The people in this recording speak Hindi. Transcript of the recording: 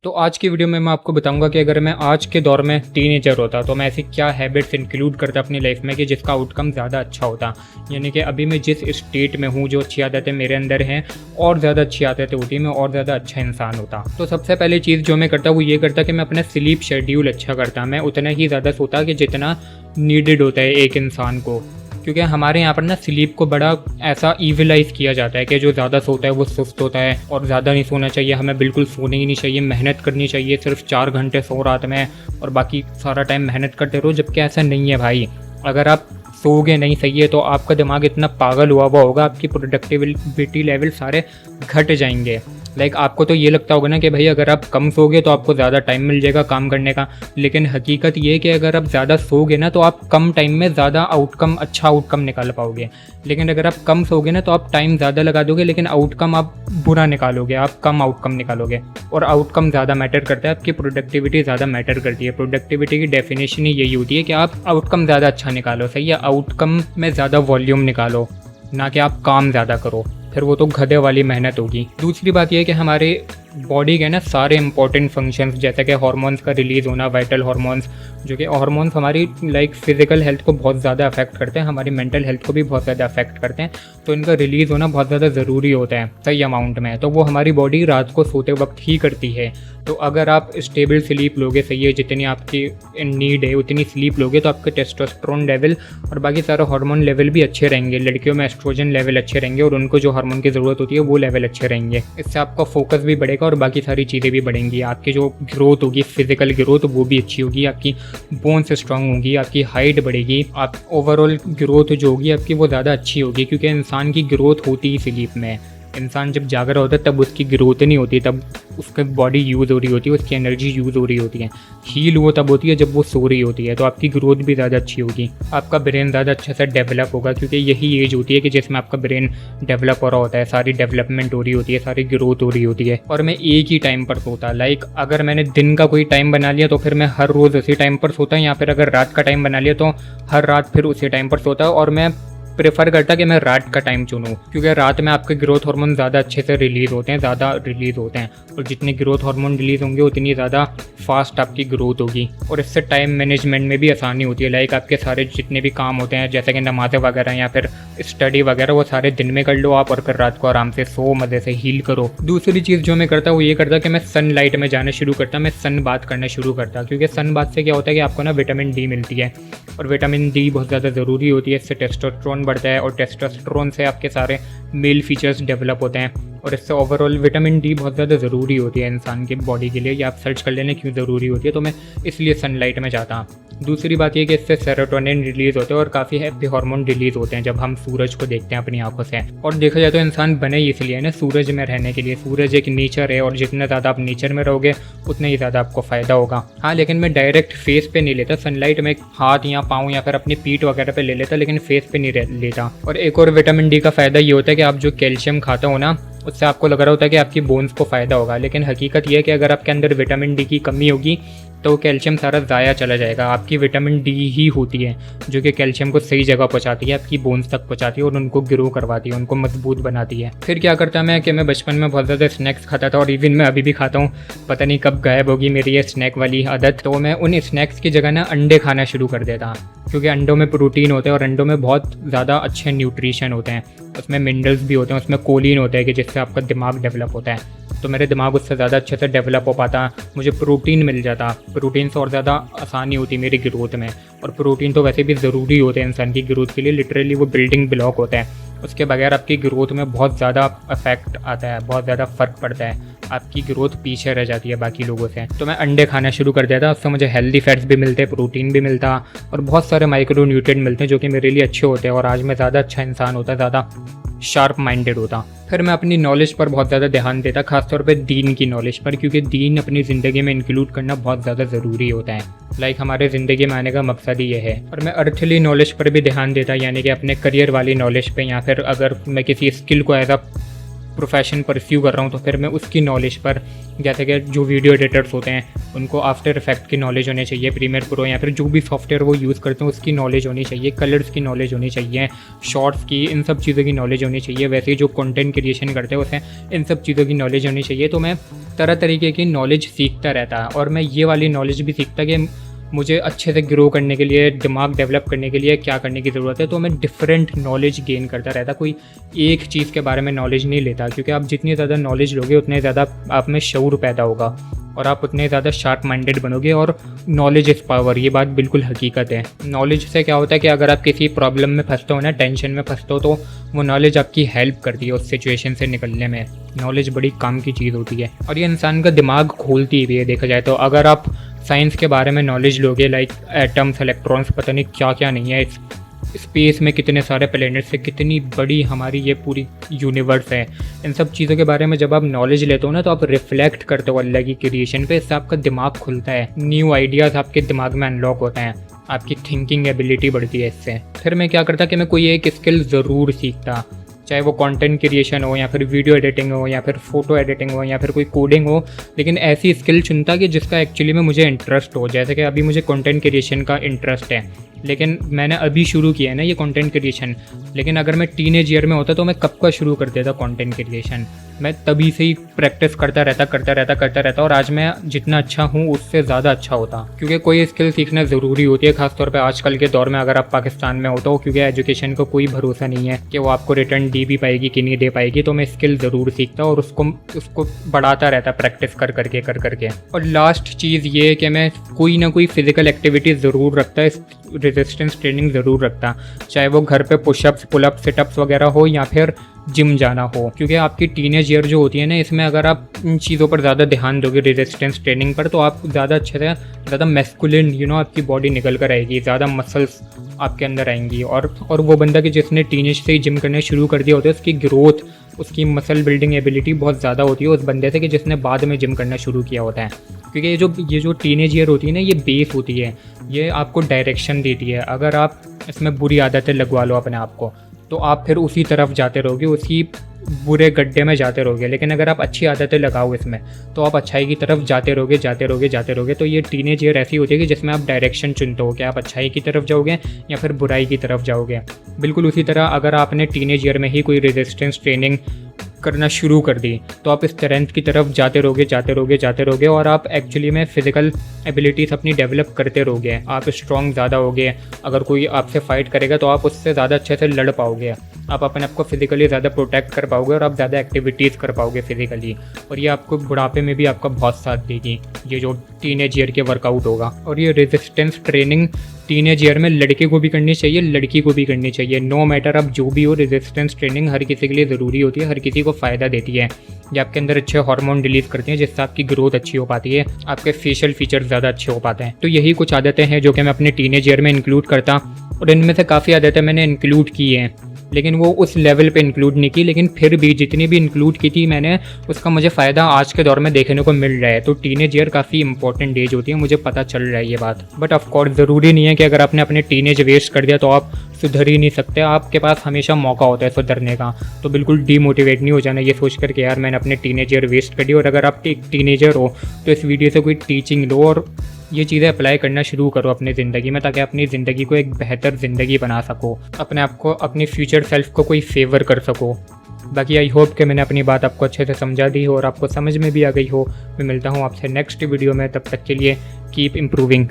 तो आज की वीडियो में मैं आपको बताऊंगा कि अगर मैं आज के दौर में टीनेजर होता तो मैं ऐसी क्या हैबिट्स इंक्लूड करता अपनी लाइफ में कि जिसका आउटकम ज़्यादा अच्छा होता। यानी कि अभी मैं जिस स्टेट में हूँ, जो अच्छी आदतें मेरे अंदर हैं और ज़्यादा अच्छी आदतें होती, मैं और ज़्यादा अच्छा इंसान होता। तो सबसे पहली चीज़ जो मैं करता वो ये करता कि मैं अपना स्लीप शेड्यूल अच्छा करता। मैं उतना ही ज़्यादा सोता कि जितना नीडेड होता है एक इंसान को, क्योंकि हमारे यहाँ पर ना स्लीप को बड़ा ऐसा ईविलाइज किया जाता है कि जो ज़्यादा सोता है वो सुस्त होता है और ज़्यादा नहीं सोना चाहिए। हमें बिल्कुल सोने ही नहीं चाहिए, मेहनत करनी चाहिए, सिर्फ 4 घंटे सो रात में और बाकी सारा टाइम मेहनत करते रहो। जबकि ऐसा नहीं है भाई। अगर आप सोओगे नहीं सही है तो आपका दिमाग इतना पागल हुआ होगा, आपकी प्रोडक्टिविटी लेवल सारे घट जाएंगे। आपको तो ये लगता होगा ना कि भाई अगर आप कम सोओगे तो आपको ज़्यादा टाइम मिल जाएगा काम करने का, लेकिन हकीकत ये है कि अगर आप ज़्यादा सोओगे ना तो आप कम टाइम में ज़्यादा अच्छा आउटकम निकाल पाओगे। लेकिन अगर आप कम सोओगे ना तो आप टाइम ज़्यादा लगा दोगे लेकिन आउटकम आप बुरा निकालोगे, आप कम आउटकम निकालोगे। और आउटकम ज़्यादा मैटर करता है, आपकी प्रोडक्टिविटी ज़्यादा मैटर करती है। प्रोडक्टिविटी की डेफिनेशन ही यही होती है कि आप आउटकम ज़्यादा अच्छा निकालो, सही है। आउटकम में ज़्यादा वॉल्यूम निकालो, ना कि आप काम ज़्यादा करो, फिर वो तो गधे वाली मेहनत होगी। दूसरी बात यह है कि हमारे बॉडी के ना सारे इंपॉर्टेंट फंक्शंस जैसे कि हार्मोन्स का रिलीज़ होना, वाइटल हार्मोन्स, जो कि हार्मोन्स हमारी फिजिकल हेल्थ को बहुत ज़्यादा अफेक्ट करते हैं, हमारी मेंटल हेल्थ को भी बहुत ज़्यादा अफेक्ट करते हैं। तो इनका रिलीज़ होना बहुत ज़्यादा ज़रूरी होता है सही अमाउंट में। तो वो हमारी बॉडी रात को सोते वक्त ही करती है। तो अगर आप स्टेबल स्लीप लोगे, सही है, जितनी आपकी नीड है उतनी स्लीप लोगे तो आपके टेस्टोस्टेरोन लेवल और बाकी सारे हार्मोन लेवल भी अच्छे रहेंगे। लड़कियों में एस्ट्रोजन लेवल अच्छे रहेंगे और उनको जो हार्मोन की ज़रूरत होती है वो लेवल अच्छे रहेंगे। इससे आपका फोकस भी बढ़ेगा और बाकी सारी चीज़ें भी बढ़ेंगी। आपकी जो ग्रोथ होगी, फिजिकल ग्रोथ, वो भी अच्छी होगी, आपकी बोन्स स्ट्रांग होंगी, आपकी हाइट बढ़ेगी, आप ओवरऑल ग्रोथ जो होगी आपकी वो ज़्यादा अच्छी होगी। क्योंकि इंसान की ग्रोथ होती ही स्लीप में। इंसान जब जाग रहा होता है तब उसकी ग्रोथ नहीं होती, तब उसकी बॉडी यूज़ हो रही होती है, उसकी एनर्जी यूज़ हो रही होती है। हील वो तब होती है जब वो सो रही होती है। तो आपकी ग्रोथ भी ज़्यादा अच्छी होगी, आपका ब्रेन ज़्यादा अच्छे से डेवलप होगा, क्योंकि यही एज होती है कि जिसमें आपका ब्रेन डेवलप हो रहा होता है, सारी डेवलपमेंट हो रही होती है, सारी ग्रोथ हो रही होती है। और मैं एक ही टाइम पर सोता, अगर मैंने दिन का कोई टाइम बना लिया तो फिर मैं हर रोज़ उसी टाइम पर सोता, या फिर अगर रात का टाइम बना लिया तो हर रात फिर उसी टाइम पर सोता। और मैं प्रेफर करता कि मैं रात का टाइम चुनूँ, क्योंकि रात में आपके ग्रोथ हार्मोन ज़्यादा अच्छे से रिलीज़ होते हैं, और जितने ग्रोथ हार्मोन रिलीज़ होंगे उतनी ज़्यादा फास्ट आपकी ग्रोथ होगी। और इससे टाइम मैनेजमेंट में भी आसानी होती है। आपके सारे जितने भी काम होते हैं जैसे कि नमाज़ें वगैरह या फिर स्टडी वगैरह, वो सारे दिन में कर लो आप और फिर रात को आराम से सो, मज़े से हील करो। दूसरी चीज़ जो मैं करता वो ये करता कि मैं सनलाइट में जाना शुरू करता, मैं सन बात करना शुरू करता। क्योंकि सन बात से क्या होता है कि आपको ना विटामिन डी मिलती है, और विटामिन डी बहुत ज़्यादा ज़रूरी होती है। इससे टेस्टोस्टेरोन बढ़ता है और टेस्टोस्टेरोन से आपके सारे मेल फीचर्स डेवलप होते हैं। और इससे ओवरऑल विटामिन डी बहुत ज़्यादा ज़रूरी होती है इंसान की बॉडी के लिए। या आप सर्च कर लेना क्यों ज़रूरी होती है, तो मैं इसलिए सनलाइट में जाता हूँ। दूसरी बात यह कि इससे सेरोटोनिन रिलीज़ होते हैं और काफ़ी हैप्पी हार्मोन रिलीज़ होते हैं जब हम सूरज को देखते हैं अपनी आंखों से। और देखा जाए तो इंसान बने ही इसलिए ना सूरज में रहने के लिए। सूरज एक नेचर है और जितना ज़्यादा आप नेचर में रहोगे उतना ही ज़्यादा आपको फ़ायदा होगा। हाँ, लेकिन मैं डायरेक्ट फेस पे नहीं लेता सनलाइट, में हाथ या पाँव या फिर अपनी पीठ वगैरह पे ले लेता, लेकिन फेस पे नहीं लेता। और एक और विटामिन डी का फ़ायदा ये होता है कि आप जो कैल्शियम खाते हो ना, उससे आपको लग रहा होता है कि आपकी बोन्स को फ़ायदा होगा, लेकिन हकीकत यह है कि अगर आपके अंदर विटामिन डी की कमी होगी तो कैल्शियम सारा ज़ाया चला जाएगा। आपकी विटामिन डी ही होती है जो कि कैल्शियम को सही जगह पहुंचाती है, आपकी बोन्स तक पहुंचाती है और उनको ग्रो करवाती है, उनको मजबूत बनाती है। फिर क्या करता मैं कि मैं बचपन में बहुत ज़्यादा स्नैक्स खाता था, और इवन मैं अभी भी खाता हूँ। पता नहीं कब गायब होगी मेरी ये स्नैक वाली आदत। तो मैं उन स्नैक्स की जगह ना अंडे खाना शुरू कर देता, क्योंकि अंडों में प्रोटीन होते हैं और अंडों में बहुत ज़्यादा अच्छे न्यूट्रिशन होते हैं। उसमें मिनरल्स भी होते हैं, उसमें कोलिन होता है कि जिससे आपका दिमाग डेवलप होता है। तो मेरे दिमाग उससे ज़्यादा अच्छे से डेवलप हो पाता, मुझे प्रोटीन मिल जाता। प्रोटीन से और ज़्यादा आसानी होती मेरी ग्रोथ में। और प्रोटीन तो वैसे भी ज़रूरी होते हैं इंसान की ग्रोथ के लिए, लिटरली वो बिल्डिंग ब्लॉक होता है। उसके बगैर आपकी ग्रोथ में बहुत ज़्यादा इफेक्ट आता है, बहुत ज़्यादा फ़र्क पड़ता है, आपकी ग्रोथ पीछे रह जाती है बाकी लोगों से। तो मैं अंडे खाना शुरू कर देता, उससे मुझे हेल्दी फैट्स भी मिलते, प्रोटीन भी मिलता और बहुत सारे माइक्रो न्यूट्रिएंट मिलते हैं जो कि मेरे लिए अच्छे होते हैं। और आज मैं ज़्यादा अच्छा इंसान होता, ज़्यादा शार्प माइंडेड होता। फिर मैं अपनी नॉलेज पर बहुत ज़्यादा ध्यान देता, खासतौर पे दीन की नॉलेज पर, क्योंकि दीन अपनी ज़िंदगी में इंक्लूड करना बहुत ज़्यादा ज़रूरी होता है। हमारे ज़िंदगी में आने का मकसद ही ये है। और मैं अर्थली नॉलेज पर भी ध्यान देता, यानी कि अपने करियर वाली नॉलेज पे, या फिर अगर मैं किसी स्किल को एज अ प्रोफेशन परस्यू कर रहा हूँ तो फिर मैं उसकी नॉलेज पर, जैसे कि जो वीडियो एडिटर्स होते हैं उनको आफ्टर इफेक्ट की नॉलेज होनी चाहिए, प्रीमियर प्रो या फिर जो भी सॉफ्टवेयर वो यूज़ करते हैं उसकी नॉलेज होनी चाहिए, कलर्स की नॉलेज होनी चाहिए, शॉर्ट्स की, इन सब चीज़ों की नॉलेज होनी चाहिए। वैसे ही जो कंटेंट क्रिएशन करते हैं उसे इन सब चीज़ों की नॉलेज होनी चाहिए। तो मैं तरह तरीके की नॉलेज सीखता रहता और मैं ये वाली नॉलेज भी सीखता कि मुझे अच्छे से ग्रो करने के लिए, दिमाग डेवलप करने के लिए क्या करने की ज़रूरत है। तो मैं डिफरेंट नॉलेज गेन करता रहता, कोई एक चीज़ के बारे में नॉलेज नहीं लेता, क्योंकि आप जितनी ज़्यादा नॉलेज लोगे उतने ज़्यादा आप में शऊर पैदा होगा और आप उतने ज़्यादा शार्प माइंडेड बनोगे। और नॉलेज इज़ पावर, ये बात बिल्कुल हकीकत है। नॉलेज से क्या होता है कि अगर आप किसी प्रॉब्लम में फंसते हो ना, टेंशन में फंसते हो, तो वो नॉलेज आपकी हेल्प करती है उस सिचुएशन से निकलने में। नॉलेज बड़ी काम की चीज़ होती है और ये इंसान का दिमाग खोलती भी है देखा जाए तो। अगर आप साइंस के बारे में नॉलेज लोगे, लाइक एटम्स, इलेक्ट्रॉन्स, पता नहीं क्या क्या नहीं है, स्पेस में कितने सारे प्लेनेट्स है, कितनी बड़ी हमारी ये पूरी यूनिवर्स है, इन सब चीज़ों के बारे में जब आप नॉलेज लेते हो ना तो आप रिफ्लेक्ट करते हो अल्लाह की क्रिएशन पे। इससे आपका दिमाग खुलता है, न्यू आइडियाज़ आपके दिमाग में अनलॉक होते हैं, आपकी थिंकिंग एबिलिटी बढ़ती है इससे। फिर मैं क्या करता कि मैं कोई एक स्किल ज़रूर सीखता, चाहे वो कंटेंट क्रिएशन हो या फिर वीडियो एडिटिंग हो या फिर फ़ोटो एडिटिंग हो या फिर कोई कोडिंग हो, लेकिन ऐसी स्किल चुनता कि जिसका एक्चुअली में मुझे इंटरेस्ट हो। जैसे कि अभी मुझे कंटेंट क्रिएशन का इंटरेस्ट है, लेकिन मैंने अभी शुरू किया है ना ये कंटेंट क्रिएशन, लेकिन अगर मैं टीनेज ईयर में होता तो मैं कब का शुरू कर देता कंटेंट क्रिएशन। मैं तभी से ही प्रैक्टिस करता रहता और आज मैं जितना अच्छा हूँ उससे ज़्यादा अच्छा होता, क्योंकि कोई स्किल सीखना ज़रूरी होती है, खासतौर पे आजकल के दौर में अगर आप पाकिस्तान में हो तो, क्योंकि एजुकेशन का कोई भरोसा नहीं है कि वो आपको रिटर्न दे भी पाएगी कि नहीं दे पाएगी। तो मैं स्किल ज़रूर सीखता और उसको बढ़ाता रहता प्रैक्टिस कर करके। और लास्ट चीज़ ये है कि मैं कोई ना कोई फिजिकल एक्टिविटी ज़रूर रखता, रेजिस्टेंस ट्रेनिंग ज़रूर रखता, चाहे वो घर पे पुशअप्स, पुलअप्स, सिटअप्स वगैरह हो या फिर जिम जाना हो। क्योंकि आपकी टीनेज ईयर जो होती है ना, इसमें अगर आप इन चीज़ों पर ज़्यादा ध्यान दोगे, रेजिस्टेंस ट्रेनिंग पर, तो आप ज़्यादा अच्छे से, ज़्यादा मैस्कुलिन आपकी बॉडी निकल कर आएगी, ज़्यादा मसल्स आपके अंदर आएंगी। और वो बंदा कि जिसने टीनेज से ही जिम करने शुरू कर दिया होता है, उसकी ग्रोथ, उसकी मसल बिल्डिंग एबिलिटी बहुत ज़्यादा होती है उस बंदे से कि जिसने बाद में जिम करना शुरू किया होता है। क्योंकि ये जो टीनेज ईयर होती है ना, ये बेस होती है, ये आपको डायरेक्शन देती है। अगर आप इसमें बुरी आदतें लगवा लो अपने आप को, तो आप फिर उसी तरफ जाते रहोगे, उसी बुरे गड्ढे में जाते रहोगे। लेकिन अगर आप अच्छी आदतें लगाओ इसमें, तो आप अच्छाई की तरफ जाते रहोगे। तो ये टीनेज ईयर ऐसी होती है कि जिसमें आप डायरेक्शन चुनते हो कि आप अच्छाई की तरफ जाओगे या फिर बुराई की तरफ जाओगे। बिल्कुल उसी तरह अगर आपने टीनेज ईयर में ही कोई रेजिस्टेंस ट्रेनिंग करना शुरू कर दी, तो आप स्ट्रेंथ की तरफ जाते रहोगे और आप एक्चुअली में फ़िज़िकल एबिलिटीज़ अपनी डेवलप करते रहोगे। आप स्ट्रॉन्ग ज़्यादा होगे, अगर कोई आपसे फाइट करेगा तो आप उससे ज़्यादा अच्छे से लड़ पाओगे, आप अपने आप को फिज़िकली ज़्यादा प्रोटेक्ट कर पाओगे और आप ज़्यादा एक्टिविटीज़ कर पाओगे फिज़िकली। और ये आपको बुढ़ापे में भी आपका बहुत साथ देगी, ये जो टीनेज ईयर के वर्कआउट होगा। और ये रेजिस्टेंस ट्रेनिंग टीनेज ईयर में लड़के को भी करनी चाहिए, लड़की को भी करनी चाहिए। नो मैटर आप जो भी हो, रेजिस्टेंस ट्रेनिंग हर किसी के लिए ज़रूरी होती है, हर किसी को फ़ायदा देती है। ये आपके अंदर अच्छे हार्मोन रिलीज़ करती हैं, जिससे आपकी ग्रोथ अच्छी हो पाती है, आपके फेशियल फीचर ज़्यादा अच्छे हो पाते हैं। तो यही कुछ आदतें हैं जो कि मैं अपने टीनेज ईयर में इंक्लूड करता, और इनमें से काफ़ी आदतें मैंने इंक्लूड की हैं, लेकिन वो उस लेवल पे इंक्लूड नहीं की। लेकिन फिर भी जितनी भी इंक्लूड की थी मैंने, उसका मुझे फ़ायदा आज के दौर में देखने को मिल रहा है। तो टीनेज ईयर काफ़ी इंपॉर्टेंट एज होती है, मुझे पता चल रहा है ये बात। बट ऑफकोर्स ज़रूरी नहीं है कि अगर आपने अपने टीनेज वेस्ट कर दिया तो आप सुधर ही नहीं सकते, आपके पास हमेशा मौका होता है सुधरने का। तो बिल्कुल डीमोटिवेट नहीं हो जाना ये सोच कर के यार मैंने अपने टीनेज ईयर वेस्ट कर दी। और अगर आप एक टीनेजर हो तो इस वीडियो से कोई टीचिंग लो और ये चीज़ें अप्लाई करना शुरू करो अपनी ज़िंदगी में, ताकि अपनी ज़िंदगी को एक बेहतर ज़िंदगी बना सको, अपने आप को, अपनी फ्यूचर सेल्फ को कोई फेवर कर सको। बाकी आई होप कि मैंने अपनी बात आपको अच्छे से समझा दी हो और आपको समझ में भी आ गई हो। मैं मिलता हूँ आपसे नेक्स्ट वीडियो में, तब तक के लिए कीप इम्प्रूविंग।